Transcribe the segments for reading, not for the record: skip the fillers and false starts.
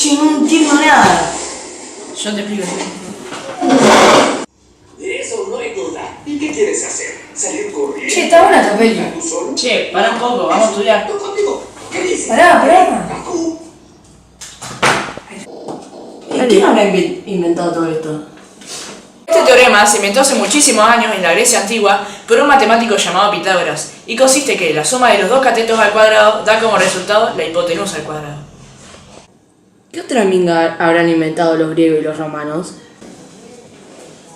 Che, no entiendo nada. Yo te explico. De eso no hay duda. ¿Y qué quieres hacer? ¿Salir corriendo? Che, está buena esta peli. ¿Tú solo? Che, pará un poco, vamos a estudiar. ¿Tú conmigo? ¿Qué dices? Pará. Bakú. ¿Quién habrá inventado todo esto? Este teorema se inventó hace muchísimos años en la Grecia antigua por un matemático llamado Pitágoras y consiste que la suma de los dos catetos al cuadrado da como resultado la hipotenusa al cuadrado. ¿Qué otra minga habrán inventado los griegos y los romanos?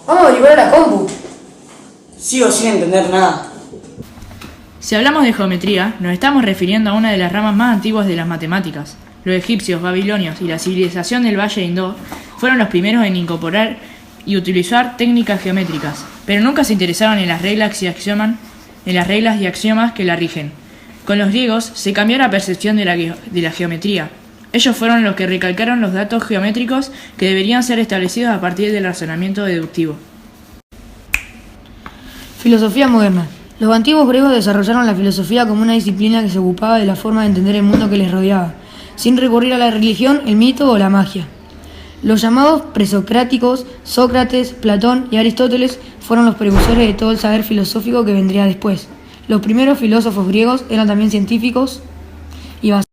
Vamos a averiguar la compu. Sigo sin entender nada. Si hablamos de geometría, nos estamos refiriendo a una de las ramas más antiguas de las matemáticas. Los egipcios, babilonios y la civilización del Valle Indó fueron los primeros en incorporar y utilizar técnicas geométricas, pero nunca se interesaron en las reglas y axiomas que la rigen. Con los griegos se cambió la percepción de la geometría. Ellos fueron los que recalcaron los datos geométricos que deberían ser establecidos a partir del razonamiento deductivo. Filosofía moderna. Los antiguos griegos desarrollaron la filosofía como una disciplina que se ocupaba de la forma de entender el mundo que les rodeaba, sin recurrir a la religión, el mito o la magia. Los llamados presocráticos, Sócrates, Platón y Aristóteles fueron los precursores de todo el saber filosófico que vendría después. Los primeros filósofos griegos eran también científicos y basados.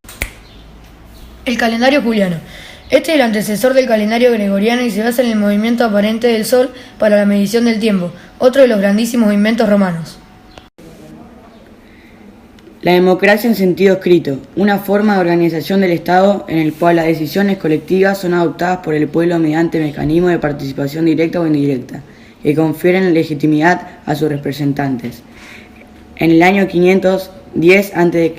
El calendario juliano. Este es el antecesor del calendario gregoriano y se basa en el movimiento aparente del Sol para la medición del tiempo, otro de los grandísimos inventos romanos. La democracia en sentido escrito, una forma de organización del Estado en el cual las decisiones colectivas son adoptadas por el pueblo mediante mecanismos de participación directa o indirecta, que confieren legitimidad a sus representantes. En el año 510 a.C.,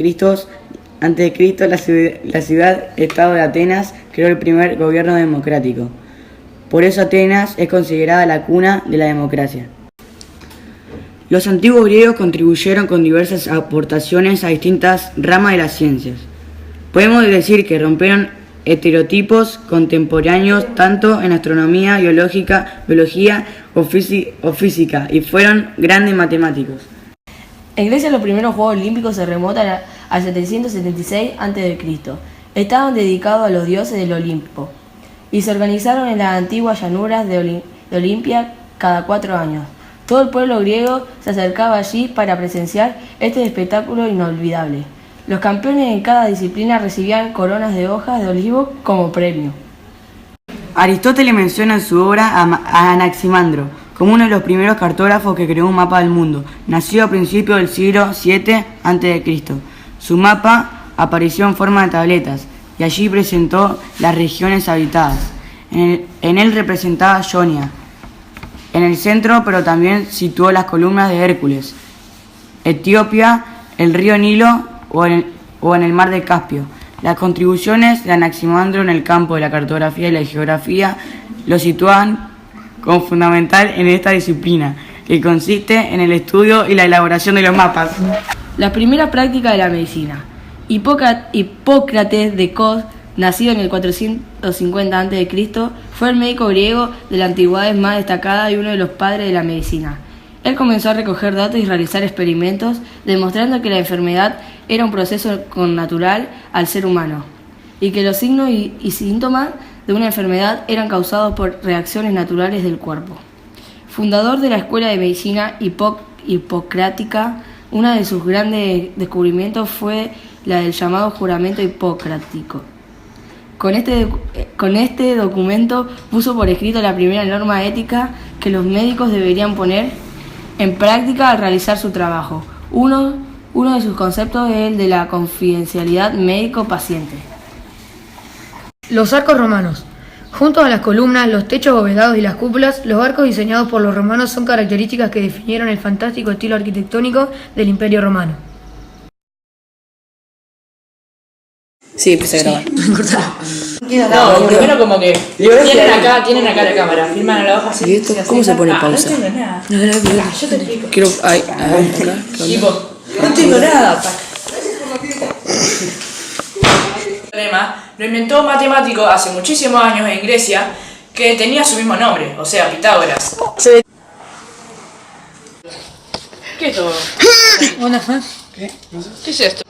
la ciudad-estado de Atenas creó el primer gobierno democrático. Por eso Atenas es considerada la cuna de la democracia. Los antiguos griegos contribuyeron con diversas aportaciones a distintas ramas de las ciencias. Podemos decir que rompieron estereotipos contemporáneos tanto en astronomía, biología o física y fueron grandes matemáticos. En Grecia los primeros Juegos Olímpicos se remontan al 776 a.C. Estaban dedicados a los dioses del Olimpo y se organizaron en las antiguas llanuras de Olimpia cada 4 años. Todo el pueblo griego se acercaba allí para presenciar este espectáculo inolvidable. Los campeones en cada disciplina recibían coronas de hojas de olivo como premio. Aristóteles menciona en su obra a Anaximandro como uno de los primeros cartógrafos que creó un mapa del mundo. Nació a principios del siglo VII a.C. Su mapa apareció en forma de tabletas y allí presentó las regiones habitadas. En él representaba Jonia en el centro, pero también situó las columnas de Hércules, Etiopía, el río Nilo o en el mar de Caspio. Las contribuciones de Anaximandro en el campo de la cartografía y la geografía lo sitúan como fundamental en esta disciplina, que consiste en el estudio y la elaboración de los mapas. La primera práctica de la medicina. Hipócrates de Cos, nacido en el 450 a.C., fue el médico griego de la antigüedad más destacada y uno de los padres de la medicina. Él comenzó a recoger datos y realizar experimentos, demostrando que la enfermedad era un proceso connatural al ser humano, y que los signos y síntomas de una enfermedad eran causados por reacciones naturales del cuerpo. Fundador de la Escuela de Medicina Hipocrática, uno de sus grandes descubrimientos fue la del llamado juramento hipocrático. Con este documento puso por escrito la primera norma ética que los médicos deberían poner en práctica al realizar su trabajo. Uno de sus conceptos es el de la confidencialidad médico-paciente. Los arcos romanos. Junto a las columnas, los techos abovedados y las cúpulas, los arcos diseñados por los romanos son características que definieron el fantástico estilo arquitectónico del Imperio Romano. Sí, empecé a grabar. No, primero como que tienen acá la cámara, filman a la hoja así. ¿Y esto cómo se pone pausa? No entiendo nada. No, Yo te explico. quiero. Ay, acá. Tipo, no entiendo nada. Lo inventó un matemático hace muchísimos años en Grecia que tenía su mismo nombre, o sea, Pitágoras. ¿Qué es todo? Hola, ¿Qué es esto?